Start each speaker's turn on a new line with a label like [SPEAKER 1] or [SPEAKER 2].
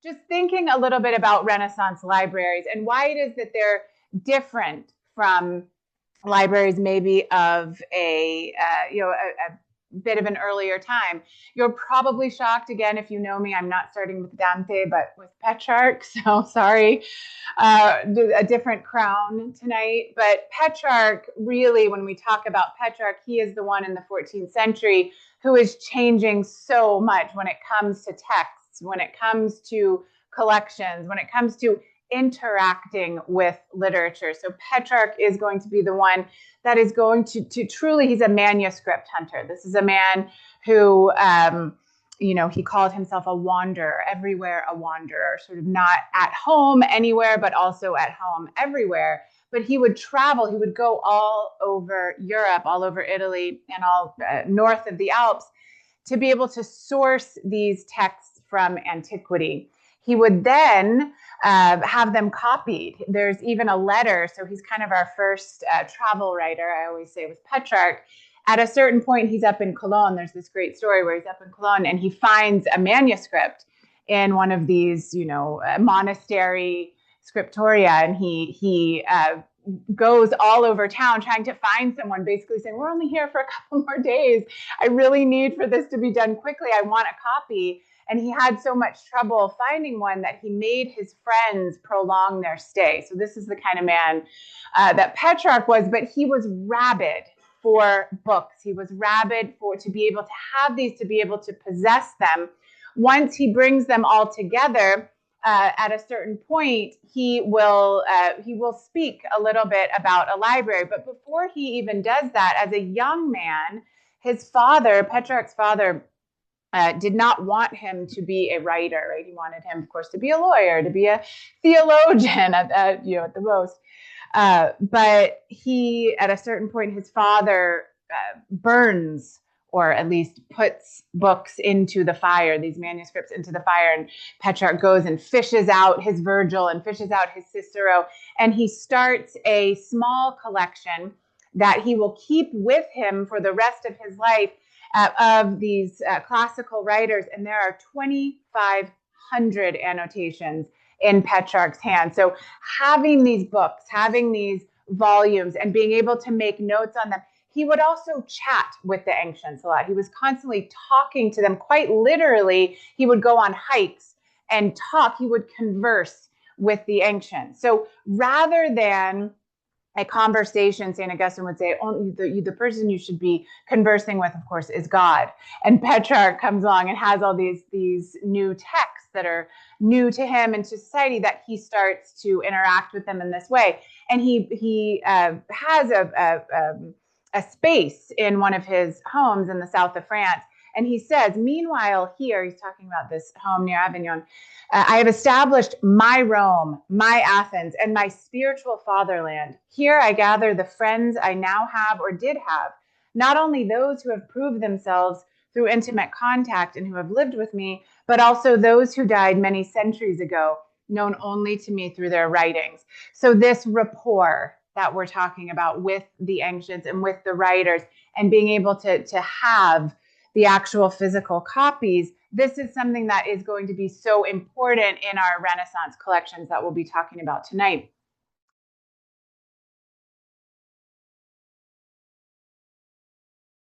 [SPEAKER 1] just thinking a little bit about Renaissance libraries and why it is that they're different from libraries maybe of a bit of an earlier time. You're probably shocked, again, if you know me, I'm not starting with Dante, but with Petrarch, so sorry, a different crown tonight. But Petrarch, really, when we talk about Petrarch, he is the one in the 14th century who is changing so much when it comes to texts, when it comes to collections, when it comes to interacting with literature. So Petrarch is going to be the one that is going to truly, he's a manuscript hunter. This is a man who, he called himself a wanderer, everywhere a wanderer, sort of not at home anywhere, but also at home everywhere. But he would travel, he would go all over Europe, all over Italy, and all north of the Alps to be able to source these texts from antiquity. He would then have them copied. There's even a letter. So he's kind of our first travel writer, I always say, with Petrarch. At a certain point, he's up in Cologne. There's this great story where he's up in Cologne and he finds a manuscript in one of these, monastery scriptoria. And he goes all over town trying to find someone, basically saying, we're only here for a couple more days. I really need for this to be done quickly. I want a copy. And he had so much trouble finding one that he made his friends prolong their stay. So this is the kind of man that Petrarch was, but he was rabid for books. He was rabid to be able to have these, to be able to possess them. Once he brings them all together, at a certain point, he will speak a little bit about a library. But before he even does that, as a young man, his father, Petrarch's father, did not want him to be a writer, right? He wanted him, of course, to be a lawyer, to be a theologian at the most. But he, at a certain point, his father burns, or at least puts books into the fire, these manuscripts into the fire. And Petrarch goes and fishes out his Virgil and fishes out his Cicero. And he starts a small collection that he will keep with him for the rest of his life of these classical writers. And there are 2,500 annotations in Petrarch's hand. So having these books, having these volumes, and being able to make notes on them. He would also chat with the ancients a lot. He was constantly talking to them. Quite literally, he would go on hikes and talk. He would converse with the ancients. So rather than a conversation, St. Augustine would say, only the person you should be conversing with, of course, is God. And Petrarch comes along and has all these new texts that are new to him and to society, that he starts to interact with them in this way. And he has a space in one of his homes in the south of France. And he says, meanwhile, here, he's talking about this home near Avignon, I have established my Rome, my Athens, and my spiritual fatherland. Here I gather the friends I now have or did have, not only those who have proved themselves through intimate contact and who have lived with me, but also those who died many centuries ago, known only to me through their writings. So this rapport that we're talking about with the ancients and with the writers, and being able to have the actual physical copies, this is something that is going to be so important in our Renaissance collections that we'll be talking about tonight.